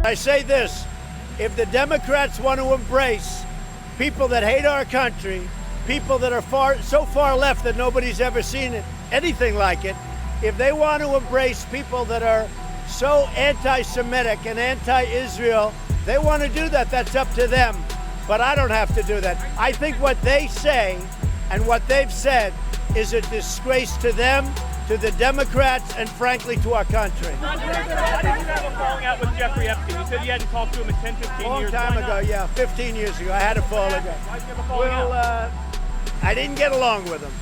I say this, if the Democrats want to embrace people that hate our country, people that are so far left that nobody's ever seen anything like it, if they want to embrace people that are so anti-Semitic and anti-Israel, they want to do that. That's up to them. But I don't have to do that. I think what they say and what they've said is a disgrace to them, to the Democrats, and frankly to our country. Why did you have a falling out with Jeffrey Epstein? You said you hadn't talked to him in 10, 15 years. Long time ago, yeah, 15 years ago. I had a fall ago. Why did you have a falling out? I didn't get along with him.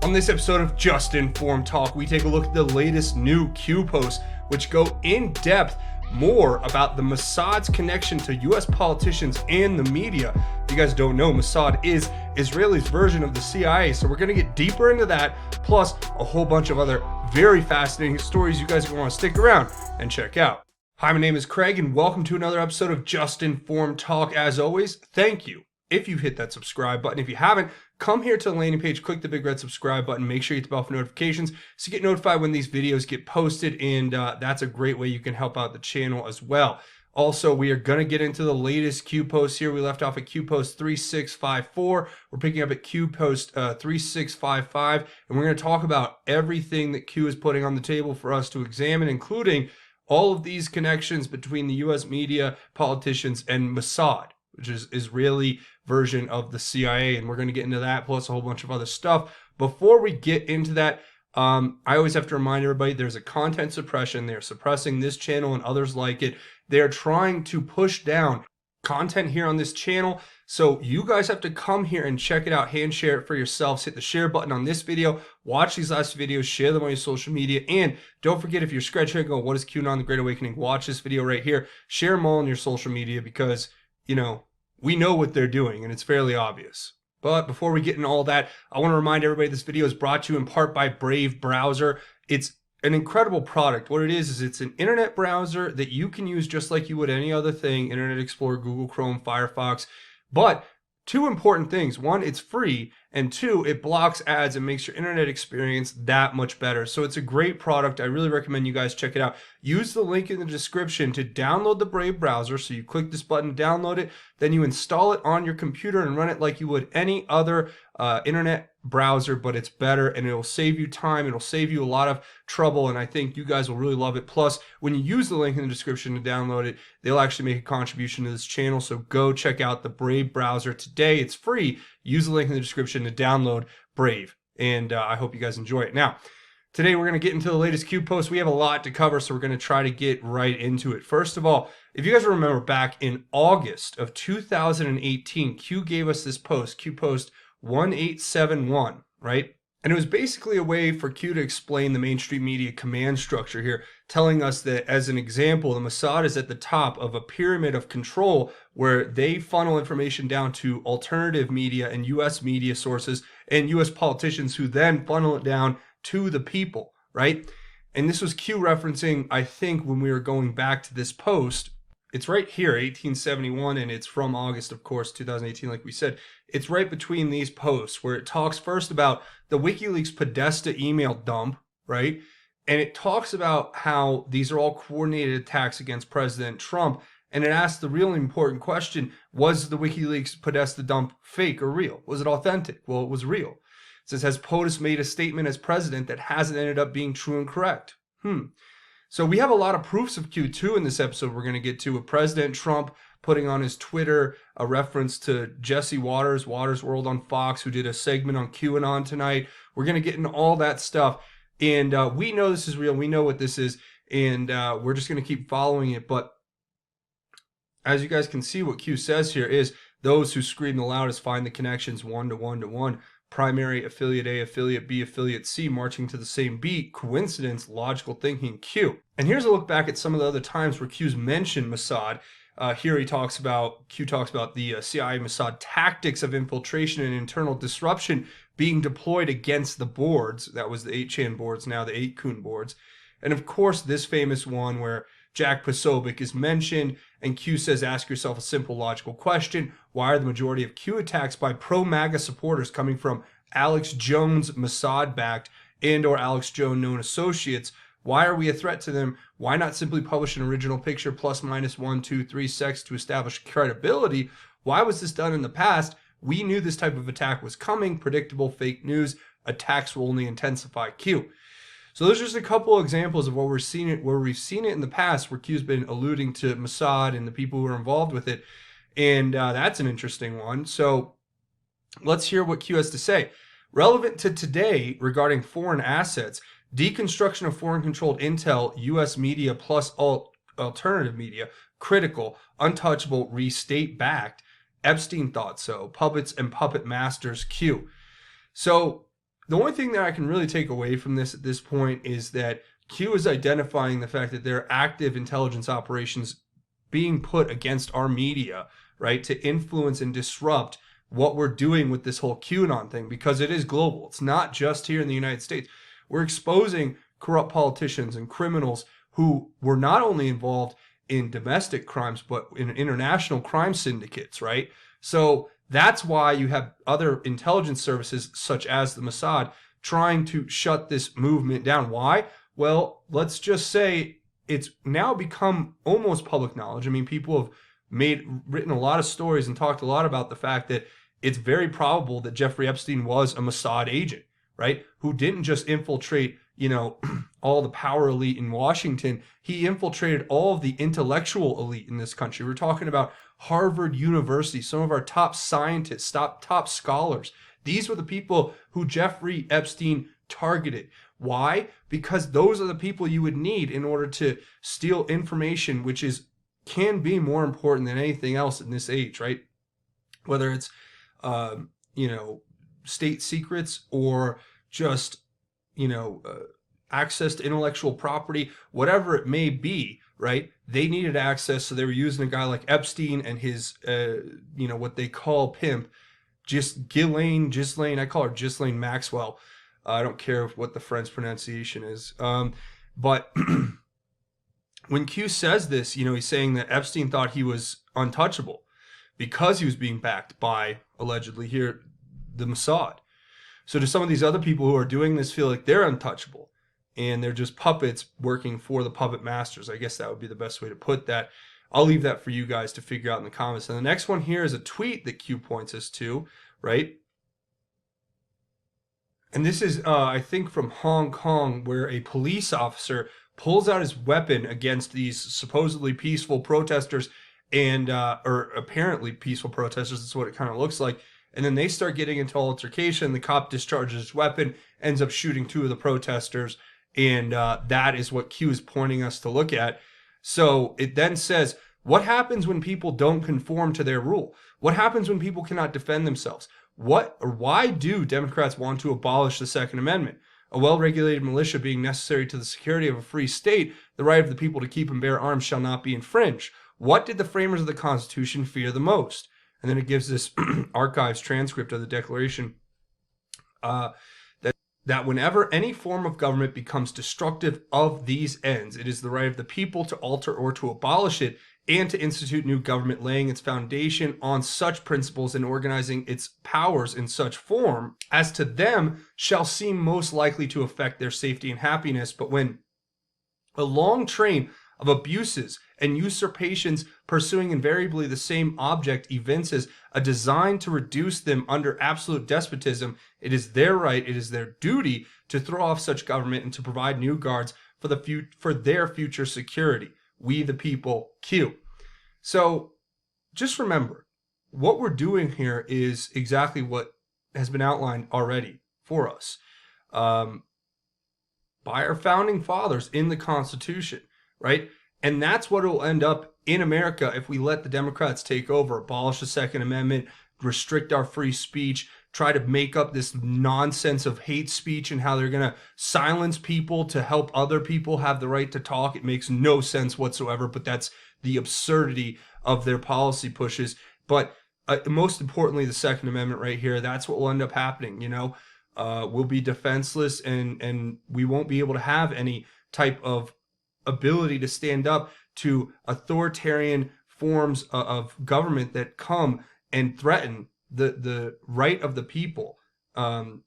On this episode of Just Informed Talk, we take a look at the latest new Q posts, which go in depth more about the Mossad's connection to US politicians and the media. If you guys don't know, Mossad is Israel's version of the CIA, so we're going to get deeper into that, plus a whole bunch of other very fascinating stories you guys are going to want to stick around and check out. Hi, my name is Craig, and welcome to another episode of Just Informed Talk. As always, thank you if you've hit that subscribe button. If you haven't, come here to the landing page, click the big red subscribe button, make sure you hit the bell for notifications so you get notified when these videos get posted, and that's a great way you can help out the channel as well. Also, we are going to get into the latest Q posts here. We left off at Q post 3654. We're picking up at Q post 3655, and we're going to talk about everything that Q is putting on the table for us to examine, including all of these connections between the US media, politicians, and Mossad, which is Israeli version of the CIA, and we're going to get into that, plus a whole bunch of other stuff. Before we get into that, I always have to remind everybody there's a content suppression. They're suppressing this channel and others like it. They're trying to push down content here on this channel, so you guys have to come here and check it out, hand share it for yourselves, hit the share button on this video, watch these last videos, share them on your social media, and don't forget, if you're scratching and going, what is QAnon, the Great Awakening, watch this video right here, share them all on your social media, because, you know, we know what they're doing, and it's fairly obvious. But before we get into all that, I want to remind everybody this video is brought to you in part by Brave Browser. It's an incredible product. What it is it's an internet browser that you can use just like you would any other thing, Internet Explorer, Google Chrome, Firefox. But two important things. One, it's free, and two, it blocks ads and makes your internet experience that much better. So it's a great product. I really recommend you guys check it out. Use the link in the description to download the Brave browser. So you click this button, download it, then you install it on your computer and run it like you would any other internet browser, but it's better, and it'll save you time. It'll save you a lot of trouble, and I think you guys will really love it. Plus, when you use the link in the description to download it, they'll actually make a contribution to this channel. So go check out the Brave browser today. It's free. Use the link in the description to download Brave, and I hope you guys enjoy it. Now, today we're going to get into the latest Q post. We have a lot to cover, so we're going to try to get right into it. First of all, if you guys remember back in August of 2018, Q gave us this post, Q post 1871, right? And it was basically a way for Q to explain the mainstream media command structure here, telling us that, as an example, the Mossad is at the top of a pyramid of control where they funnel information down to alternative media and US media sources and US politicians, who then funnel it down to the people, right? And this was Q referencing, I think, when we were going back to this post. It's right here, 1871, and it's from August, of course, 2018, like we said. It's right between these posts where it talks first about the WikiLeaks Podesta email dump, right? And it talks about how these are all coordinated attacks against President Trump. And it asks the really important question, was the WikiLeaks Podesta dump fake or real? Was it authentic? Well, it was real. It says, has POTUS made a statement as president that hasn't ended up being true and correct? So we have a lot of proofs of Q2 in this episode we're going to get to, with President Trump putting on his Twitter a reference to Jesse Waters, Waters World on Fox, who did a segment on QAnon tonight. We're going to get into all that stuff. And we know this is real. We know what this is. And we're just going to keep following it. But as you guys can see, what Q says here is, those who scream the loudest find the connections 1 to 1 to 1. Primary, affiliate A, affiliate B, affiliate C, marching to the same beat. Coincidence, logical thinking, Q. And here's a look back at some of the other times where Q's mentioned Mossad. Here Q talks about the CIA Mossad tactics of infiltration and internal disruption being deployed against the boards. That was the 8chan boards, now the 8kun boards. And of course, this famous one where Jack Posobiec is mentioned, and Q says, ask yourself a simple logical question. Why are the majority of Q attacks by pro-MAGA supporters coming from Alex Jones Mossad-backed and or Alex Jones known associates, Why are we a threat to them? Why not simply publish an original picture plus minus 1, 2, 3 seconds to establish credibility? Why was this done in the past? We knew this type of attack was coming. Predictable fake news. Attacks will only intensify. Q. So those are just a couple of examples of where we've seen it in the past, where Q's been alluding to Mossad and the people who are involved with it. And that's an interesting one. So let's hear what Q has to say. Relevant to today regarding foreign assets, deconstruction of foreign-controlled intel, U.S. media plus alternative media, critical, untouchable, restate-backed. Epstein thought so. Puppets and puppet masters, Q. So the only thing that I can really take away from this at this point is that Q is identifying the fact that there are active intelligence operations being put against our media, right, to influence and disrupt what we're doing with this whole QAnon thing, because it is global. It's not just here in the United States. We're exposing corrupt politicians and criminals who were not only involved in domestic crimes, but in international crime syndicates, right? So that's why you have other intelligence services, such as the Mossad, trying to shut this movement down. Why? Well, let's just say it's now become almost public knowledge. I mean, people have written a lot of stories and talked a lot about the fact that it's very probable that Jeffrey Epstein was a Mossad agent, right? Who didn't just infiltrate, all the power elite in Washington. He infiltrated all of the intellectual elite in this country. We're talking about Harvard University, some of our top scientists, top scholars. These were the people who Jeffrey Epstein targeted. Why? Because those are the people you would need in order to steal information, which can be more important than anything else in this age, right? Whether it's, state secrets or just, access to intellectual property, whatever it may be, right? They needed access, so they were using a guy like Epstein and his, what they call pimp, Ghislaine, I call her Ghislaine Maxwell. I don't care what the French pronunciation is. But when Q says this, he's saying that Epstein thought he was untouchable because he was being backed by, allegedly here, the Mossad. So do some of these other people who are doing this feel like they're untouchable and they're just puppets working for the puppet masters? I guess that would be the best way to put that. I'll leave that for you guys to figure out in the comments. And the next one here is a tweet that Q points us to, right? And this is, I think, from Hong Kong, where a police officer pulls out his weapon against these supposedly peaceful protesters or apparently peaceful protesters. That's what it kind of looks like. And then they start getting into altercation. The cop discharges his weapon, ends up shooting two of the protesters. And that is what Q is pointing us to look at. So it then says, what happens when people don't conform to their rule? What happens when people cannot defend themselves? Why do Democrats want to abolish the Second Amendment? A well-regulated militia being necessary to the security of a free state, the right of the people to keep and bear arms shall not be infringed. What did the framers of the Constitution fear the most? And then it gives this archives transcript of the Declaration that whenever any form of government becomes destructive of these ends, it is the right of the people to alter or to abolish it and to institute new government, laying its foundation on such principles and organizing its powers in such form as to them shall seem most likely to affect their safety and happiness. But when a long train of abuses and usurpations pursuing invariably the same object evinces a design to reduce them under absolute despotism, it is their right, it is their duty to throw off such government and to provide new guards for their future security. We the people, Q. So just remember, what we're doing here is exactly what has been outlined already for us by our founding fathers in the Constitution, right? And that's what will end up in America if we let the Democrats take over, abolish the Second Amendment, restrict our free speech, try to make up this nonsense of hate speech and how they're going to silence people to help other people have the right to talk. It makes no sense whatsoever, but that's the absurdity of their policy pushes. But most importantly, the Second Amendment right here, that's what will end up happening. We'll be defenseless and we won't be able to have any type of ability to stand up to authoritarian forms of government that come and threaten the right of the people to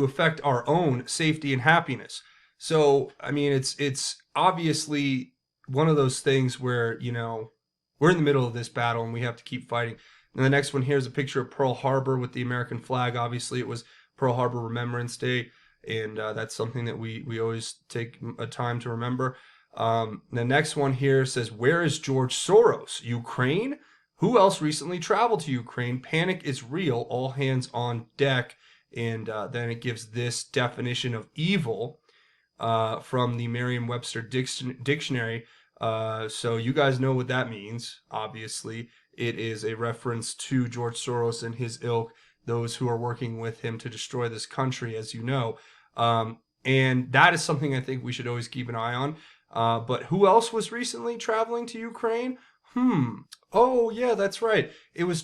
affect our own safety and happiness. So, I mean, it's obviously one of those things where, you know, we're in the middle of this battle and we have to keep fighting. And the next one here is a picture of Pearl Harbor with the American flag. Obviously, it was Pearl Harbor Remembrance Day, and that's something that we always take a time to remember. The next one here says, where is George Soros? Ukraine? Who else recently traveled to Ukraine? Panic is real. All hands on deck. And then it gives this definition of evil from the Merriam-Webster dictionary. So you guys know what that means, obviously. It is a reference to George Soros and his ilk, those who are working with him to destroy this country, as you know. And that is something I think we should always keep an eye on. But who else was recently traveling to Ukraine? Oh, yeah, that's right. It was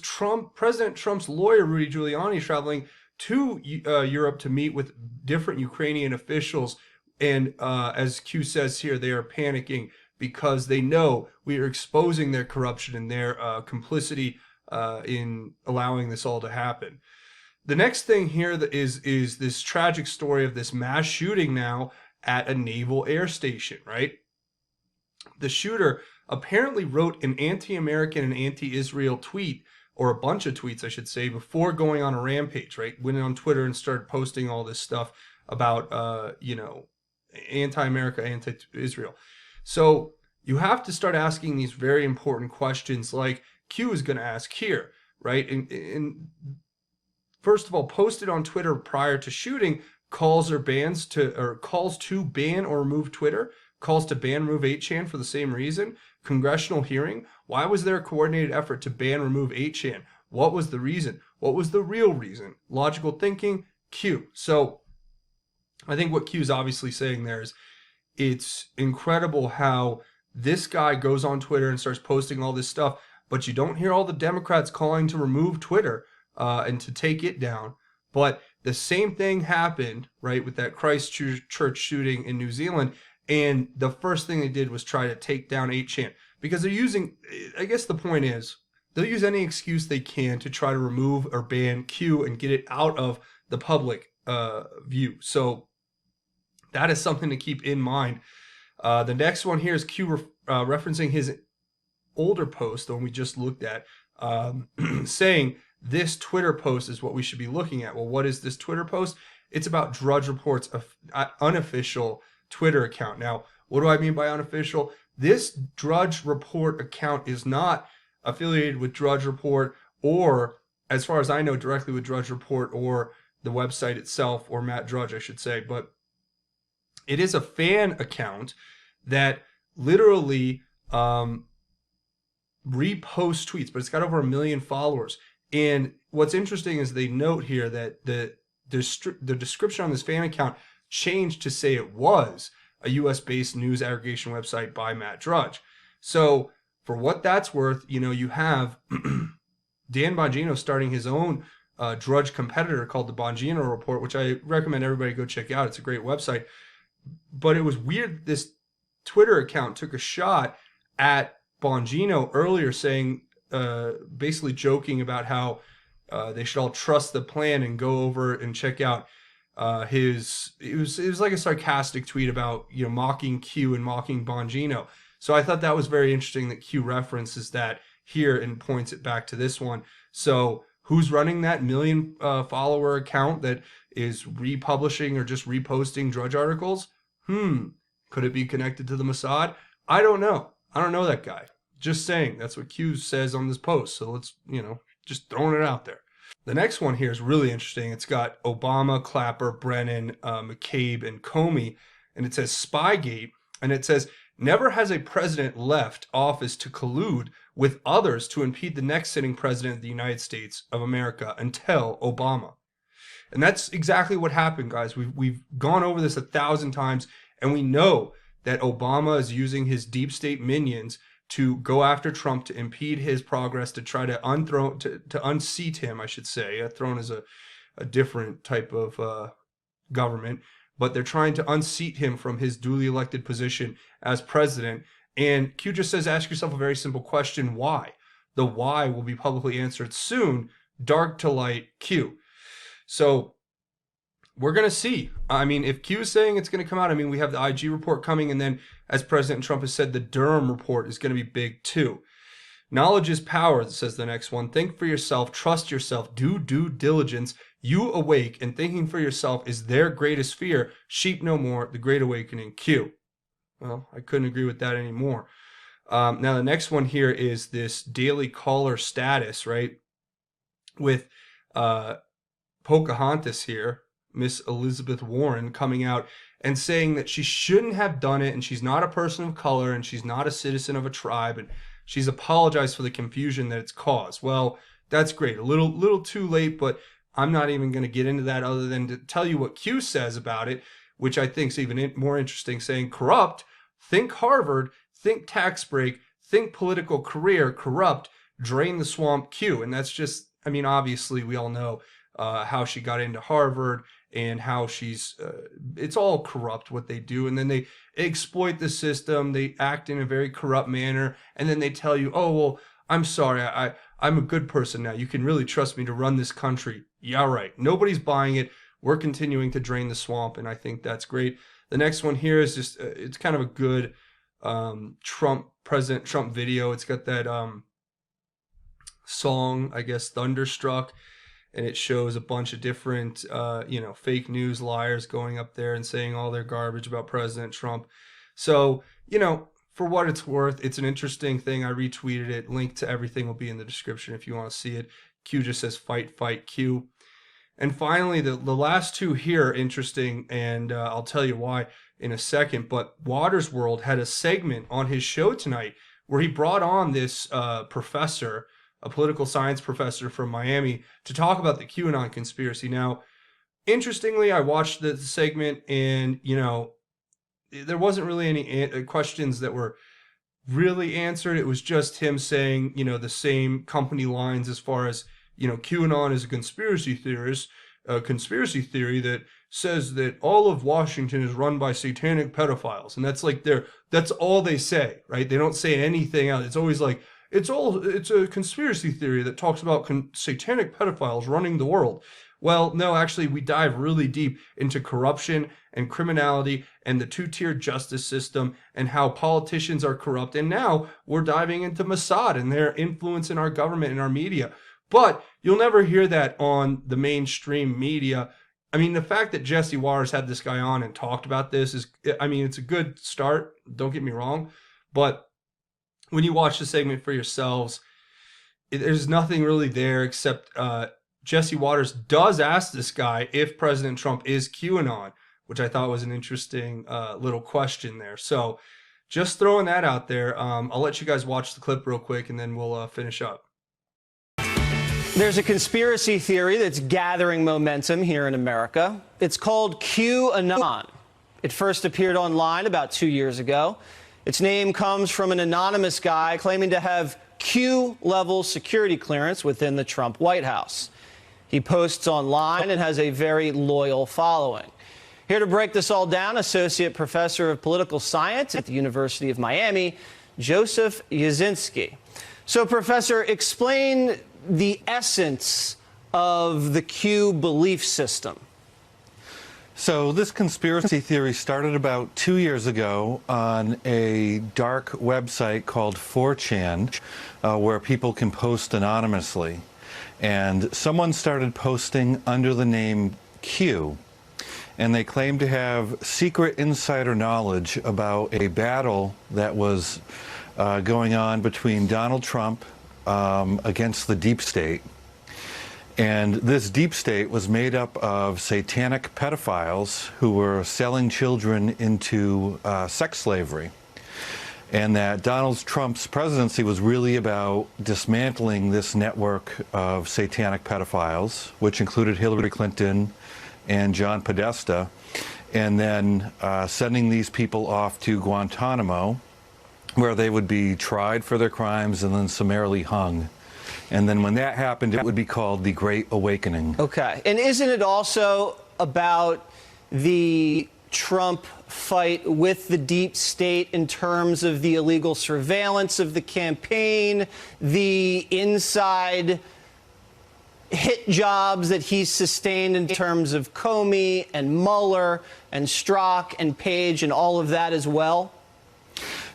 President Trump's lawyer, Rudy Giuliani, traveling to Europe to meet with different Ukrainian officials. And as Q says here, they are panicking because they know we are exposing their corruption and their complicity in allowing this all to happen. The next thing here is this tragic story of this mass shooting now at a naval air station, right? The shooter apparently wrote an anti-American and anti-Israel tweet, or a bunch of tweets, I should say, before going on a rampage, right? Went on Twitter and started posting all this stuff about, you know, anti-America, anti-Israel. So you have to start asking these very important questions like Q is going to ask here, right? And first of all, posted on Twitter prior to shooting calls to ban or remove Twitter, calls to ban, remove 8chan for the same reason. Congressional hearing. Why was there a coordinated effort to ban, remove 8chan? What was the reason? What was the real reason? Logical thinking, Q. So I think what Q is obviously saying there is it's incredible how this guy goes on Twitter and starts posting all this stuff, but you don't hear all the Democrats calling to remove Twitter and to take it down. But the same thing happened, right, with that Christchurch shooting in New Zealand. And the first thing they did was try to take down 8chan because they're using, I guess the point is, they'll use any excuse they can to try to remove or ban Q and get it out of the public view. So that is something to keep in mind. The next one here is Q referencing his older post, the one we just looked at, saying this Twitter post is what we should be looking at. Well, what is this Twitter post? It's about Drudge Report's unofficial Twitter account. Now, what do I mean by unofficial? This Drudge Report account is not affiliated with Drudge Report or, as far as I know, directly with Drudge Report or the website itself, or Matt Drudge, I should say, but it is a fan account that literally reposts tweets, but it's got over 1 million followers. And what's interesting is they note here that the description on this fan account changed to say it was a US-based news aggregation website by Matt Drudge. So for what that's worth, you know, you have Dan Bongino starting his own Drudge competitor called the Bongino Report, which I recommend everybody go check out. It's a great website. But it was weird this Twitter account took a shot at Bongino earlier, saying, basically joking about how they should all trust the plan and go over and check out it was like a sarcastic tweet about, you know, mocking Q and mocking Bongino. So I thought that was very interesting that Q references that here and points it back to this one. So who's running that 1 million follower account that is republishing or just reposting Drudge articles? Could it be connected to the Mossad? I don't know. I don't know that guy. Just saying. That's what Q says on this post. So let's, you know, just throwing it out there. The next one here is really interesting. It's got Obama, Clapper, Brennan, McCabe, and Comey. And it says Spygate. And it says, never has a president left office to collude with others to impede the next sitting president of the United States of America until Obama. And that's exactly what happened, guys. We've gone over this 1,000 times, and we know that Obama is using his deep state minions to go after Trump, to impede his progress, to try to unseat him, I should say. A throne is a different type of government, but they're trying to unseat him from his duly elected position as president. And Q just says, ask yourself a very simple question, why? The why will be publicly answered soon. Dark to light, Q. So we're going to see. I mean, if Q is saying it's going to come out, I mean, we have the IG report coming, and then, as President Trump has said, the Durham report is going to be big too. Knowledge is power, says the next one. Think for yourself, trust yourself, do due diligence. You awake, and thinking for yourself is their greatest fear. Sheep no more, the great awakening. Q. Well, I couldn't agree with that anymore. Now, the next one here is this daily caller status, right? With Pocahontas here, Miss Elizabeth Warren, coming out and saying that she shouldn't have done it, and she's not a person of color, and she's not a citizen of a tribe, and she's apologized for the confusion that it's caused. Well, that's great. A little too late, but I'm not even going to get into that other than to tell you what Q says about it, which I think is even more interesting, saying corrupt, think Harvard, think tax break, think political career, corrupt, drain the swamp, Q. And that's just, I mean, obviously we all know how she got into Harvard and how she's, it's all corrupt what they do. And then they exploit the system. They act in a very corrupt manner. And then they tell you, oh, well, I'm sorry. I'm a good person now. You can really trust me to run this country. Yeah, right. Nobody's buying it. We're continuing to drain the swamp. And I think that's great. The next one here is just, it's kind of a good President Trump video. It's got that song, I guess, Thunderstruck. And it shows a bunch of different, fake news liars going up there and saying all their garbage about President Trump. So, for what it's worth, it's an interesting thing. I retweeted it. Link to everything will be in the description if you want to see it. Q just says fight, fight, Q. And finally, the last two here are interesting, and I'll tell you why in a second. But Waters World had a segment on his show tonight where he brought on this professor, a political science professor from Miami, to talk about the QAnon conspiracy. Now, interestingly, I watched the segment, and, there wasn't really any questions that were really answered. It was just him saying, the same company lines as far as, QAnon is a conspiracy theorist, a conspiracy theory that says that all of Washington is run by satanic pedophiles. And that's like that's all they say, right? They don't say anything else. It's always like, it's a conspiracy theory that talks about satanic pedophiles running the world. Well, no, actually, we dive really deep into corruption and criminality and the two-tier justice system and how politicians are corrupt. And now we're diving into Mossad and their influence in our government and our media. But you'll never hear that on the mainstream media. I mean, the fact that Jesse Waters had this guy on and talked about this is, it's a good start. Don't get me wrong. But when you watch the segment for yourselves, there's nothing really there except Jesse Waters does ask this guy if President Trump is QAnon, which I thought was an interesting little question there. So just throwing that out there. I'll let you guys watch the clip real quick, and then we'll finish up. There's a conspiracy theory that's gathering momentum here in America. It's called QAnon. It first appeared online about 2 years ago. Its name comes from an anonymous guy claiming to have Q-level security clearance within the Trump White House. He posts online and has a very loyal following. Here to break this all down, Associate Professor of Political Science at the University of Miami, Joseph Yazinski. So, Professor, explain the essence of the Q belief system. So this conspiracy theory started about 2 years ago on a dark website called 4chan, where people can post anonymously. And someone started posting under the name Q, and they claimed to have secret insider knowledge about a battle that was going on between Donald Trump against the deep state. And this deep state was made up of satanic pedophiles who were selling children into sex slavery. And that Donald Trump's presidency was really about dismantling this network of satanic pedophiles, which included Hillary Clinton and John Podesta, and then sending these people off to Guantanamo, where they would be tried for their crimes and then summarily hung. And then when that happened, it would be called the Great Awakening. Okay. And isn't it also about the Trump fight with the deep state in terms of the illegal surveillance of the campaign, the inside hit jobs that he's sustained in terms of Comey and Mueller and Strzok and Page and all of that as well?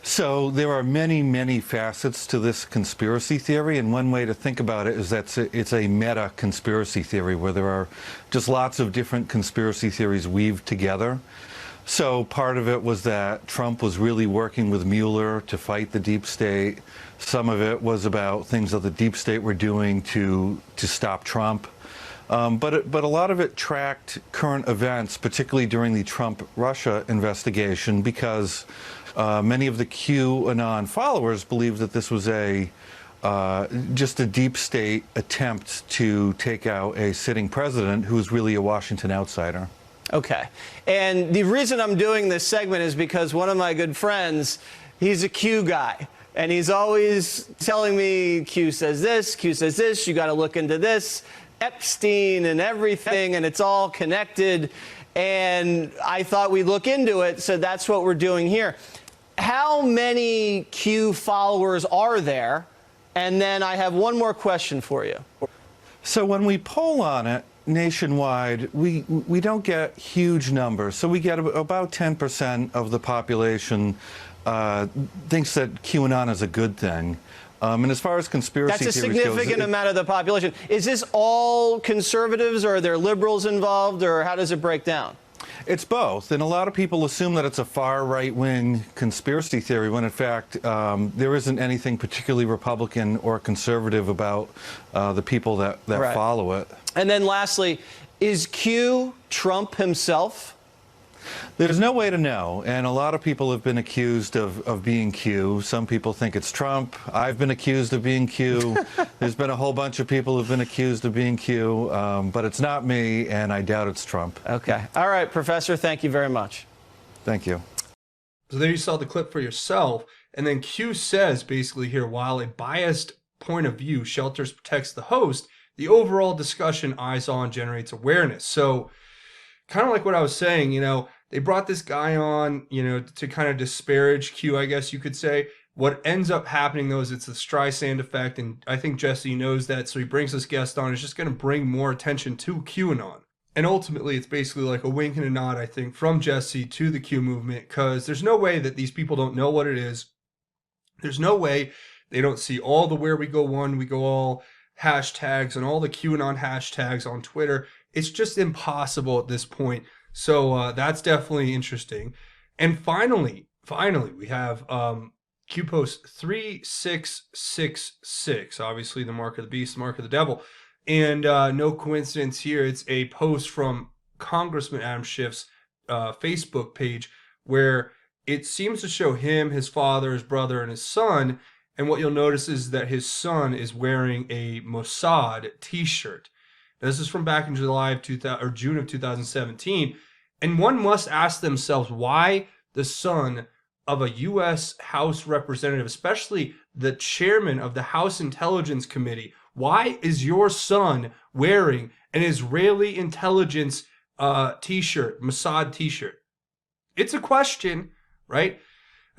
So there are many, many facets to this conspiracy theory, and one way to think about it is that it's a meta conspiracy theory where there are just lots of different conspiracy theories weaved together. So part of it was that Trump was really working with Mueller to fight the deep state. Some of it was about things that the deep state were doing to stop Trump. But a lot of it tracked current events, particularly during the Trump-Russia investigation, because many of the QAnon followers believed that this was just a deep state attempt to take out a sitting president who was really a Washington outsider. Okay. And the reason I'm doing this segment is because one of my good friends, he's a Q guy. And he's always telling me, Q says this, you got to look into this, Epstein and everything, and it's all connected. And I thought we'd look into it, so that's what we're doing here. How many Q followers are there? And then I have one more question for you. So when we poll on it nationwide, we don't get huge numbers. So we get about 10% of the population thinks that QAnon is a good thing. And as far as conspiracy theories goes, goes, that's a significant amount of the population. Is this all conservatives, or are there liberals involved, or how does it break down? It's both, and a lot of people assume that it's a far right-wing conspiracy theory when in fact there isn't anything particularly Republican or conservative about the people that Right. follow it. And then lastly, is Q Trump himself? There's no way to know, and a lot of people have been accused of being Q. Some people think it's Trump. I've been accused of being Q. There's been a whole bunch of people who've been accused of being Q, but it's not me, and I doubt it's Trump. Okay. All right, Professor, thank you very much. Thank you. So there you saw the clip for yourself. And then Q says basically here, while a biased point of view shelters protects the host, the overall discussion eyes on generates awareness. So kind of like what I was saying, they brought this guy on, to kind of disparage Q, I guess you could say. What ends up happening, though, is it's the Streisand effect, and I think Jesse knows that, so he brings this guest on. It's just going to bring more attention to QAnon. And ultimately, it's basically like a wink and a nod, I think, from Jesse to the Q movement, because there's no way that these people don't know what it is. There's no way they don't see all the Where We Go One, We Go All hashtags and all the QAnon hashtags on Twitter. It's just impossible at this point. So that's definitely interesting. And finally, we have Q post 3666, obviously the mark of the beast, the mark of the devil. And no coincidence here, it's a post from Congressman Adam Schiff's Facebook page where it seems to show him, his father, his brother, and his son. And what you'll notice is that his son is wearing a Mossad t-shirt. This is from back in June of 2017. And one must ask themselves why the son of a U.S. House representative, especially the chairman of the House Intelligence Committee, why is your son wearing an Israeli intelligence t-shirt, Mossad t-shirt? It's a question, right?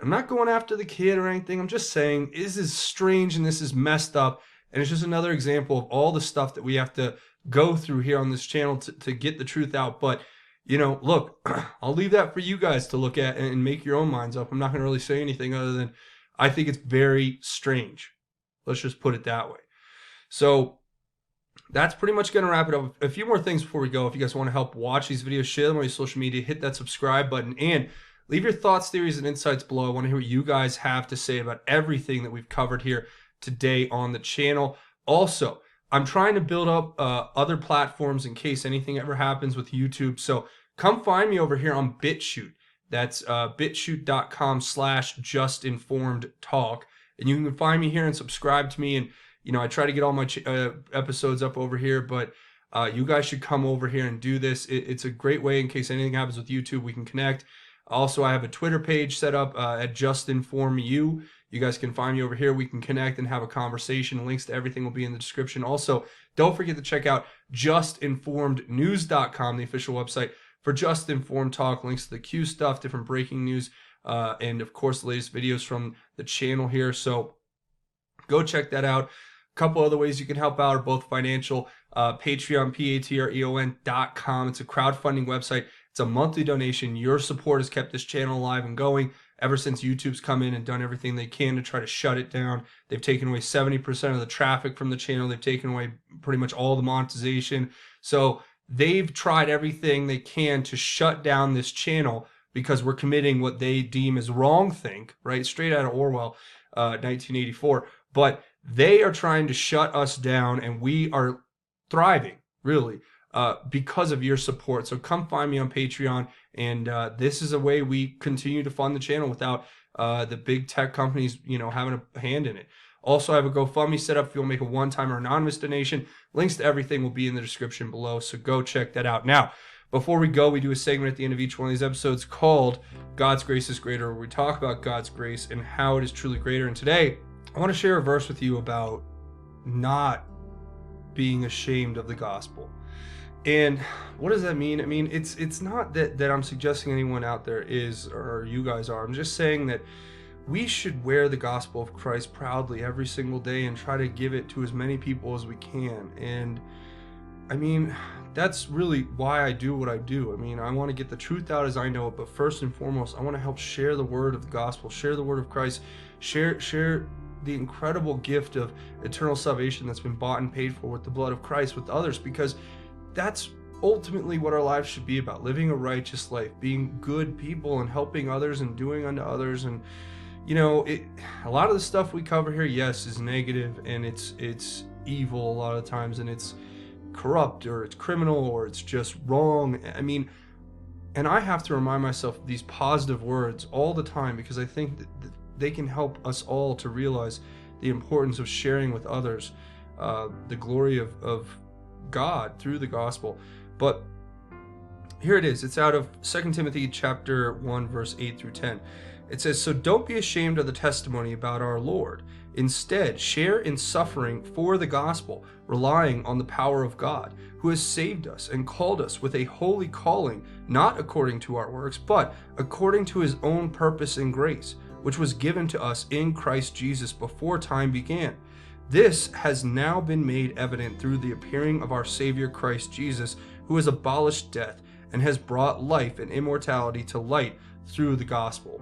I'm not going after the kid or anything. I'm just saying this is strange and this is messed up. And it's just another example of all the stuff that we have to go through here on this channel to get the truth out. But, look, I'll leave that for you guys to look at and make your own minds up. I'm not going to really say anything other than I think it's very strange. Let's just put it that way. So that's pretty much going to wrap it up. A few more things before we go. If you guys want to help watch these videos, share them on your social media, hit that subscribe button, and leave your thoughts, theories, and insights below. I want to hear what you guys have to say about everything that we've covered here today on the channel. Also, I'm trying to build up other platforms in case anything ever happens with YouTube. So come find me over here on BitChute. That's bitshoot.com/justinformedtalk. And you can find me here and subscribe to me. And, I try to get all my episodes up over here. But you guys should come over here and do this. It's a great way in case anything happens with YouTube, we can connect. Also, I have a Twitter page set up at JustinFormedU. You guys can find me over here. We can connect and have a conversation. Links to everything will be in the description. Also, don't forget to check out JustinFormedNews.com, the official website for Just Informed Talk. Links to the Q stuff, different breaking news, and of course, the latest videos from the channel here. So go check that out. A couple other ways you can help out are both financial. Patreon, patreon.com. It's a crowdfunding website. It's a monthly donation. Your support has kept this channel alive and going ever since YouTube's come in and done everything they can to try to shut it down. They've taken away 70% of the traffic from the channel. They've taken away pretty much all the monetization. So they've tried everything they can to shut down this channel because we're committing what they deem as wrongthink, right? Straight out of Orwell, 1984. But they are trying to shut us down, and we are thriving, really, because of your support. So come find me on Patreon, and this is a way we continue to fund the channel without the big tech companies, having a hand in it. Also, I have a GoFundMe set up if you'll make a one-time or anonymous donation. Links to everything will be in the description below, so go check that out. Now, before we go, we do a segment at the end of each one of these episodes called God's Grace is Greater, where we talk about God's grace and how it is truly greater. And today, I want to share a verse with you about not being ashamed of the gospel. And what does that mean? I mean, it's not that I'm suggesting anyone out there is, or you guys are. I'm just saying that we should wear the gospel of Christ proudly every single day and try to give it to as many people as we can. And I mean, that's really why I do what I do. I mean, I want to get the truth out as I know it, but first and foremost, I want to help share the word of the gospel, share the word of Christ, share the incredible gift of eternal salvation that's been bought and paid for with the blood of Christ with others, because that's ultimately what our lives should be about: living a righteous life, being good people, and helping others and doing unto others. And a lot of the stuff we cover here, yes, is negative, and it's evil a lot of times, and it's corrupt, or it's criminal, or it's just wrong. I mean, and I have to remind myself of these positive words all the time, because I think that they can help us all to realize the importance of sharing with others the glory of God through the gospel. But here it is. It's out of 2 Timothy chapter 1, verse 8 through 10. It says, "So don't be ashamed of the testimony about our Lord. Instead, share in suffering for the gospel, relying on the power of God, who has saved us and called us with a holy calling, not according to our works, but according to his own purpose and grace, which was given to us in Christ Jesus before time began. This has now been made evident through the appearing of our Savior Christ Jesus, who has abolished death and has brought life and immortality to light through the gospel."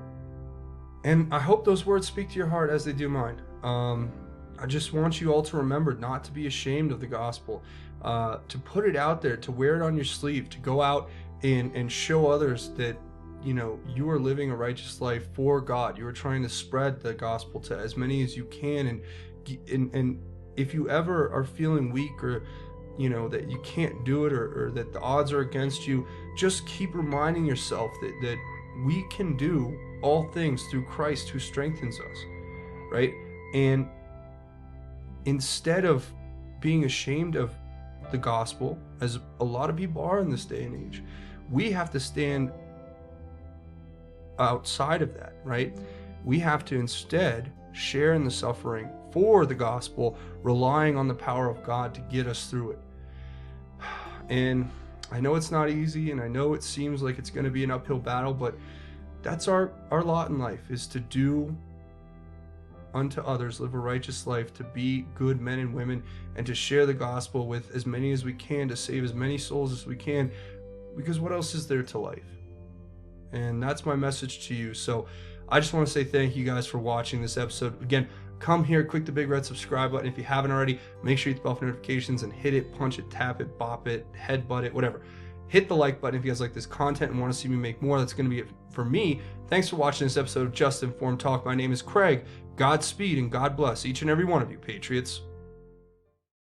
And I hope those words speak to your heart as they do mine. I just want you all to remember not to be ashamed of the gospel, to put it out there, to wear it on your sleeve, to go out and show others that you are living a righteous life for God. You are trying to spread the gospel to as many as you can. And if you ever are feeling weak, or that you can't do it, or that the odds are against you, just keep reminding yourself that we can do all things through Christ who strengthens us, right? And instead of being ashamed of the gospel, as a lot of people are in this day and age, we have to stand outside of that, right? We have to instead share in the suffering for the gospel, relying on the power of God to get us through it. And I know it's not easy, and I know it seems like it's going to be an uphill battle, but that's our lot in life, is to do unto others, live a righteous life, to be good men and women, and to share the gospel with as many as we can, to save as many souls as we can, because what else is there to life? And that's my message to you. So I just want to say thank you guys for watching this episode. Again, come here, click the big red subscribe button if you haven't already. Make sure you hit the bell for notifications and hit it, punch it, tap it, bop it, headbutt it, whatever. Hit the like button if you guys like this content and want to see me make more. That's going to be it for me. Thanks for watching this episode of Just Informed Talk. My name is Craig. Godspeed and God bless each and every one of you, Patriots.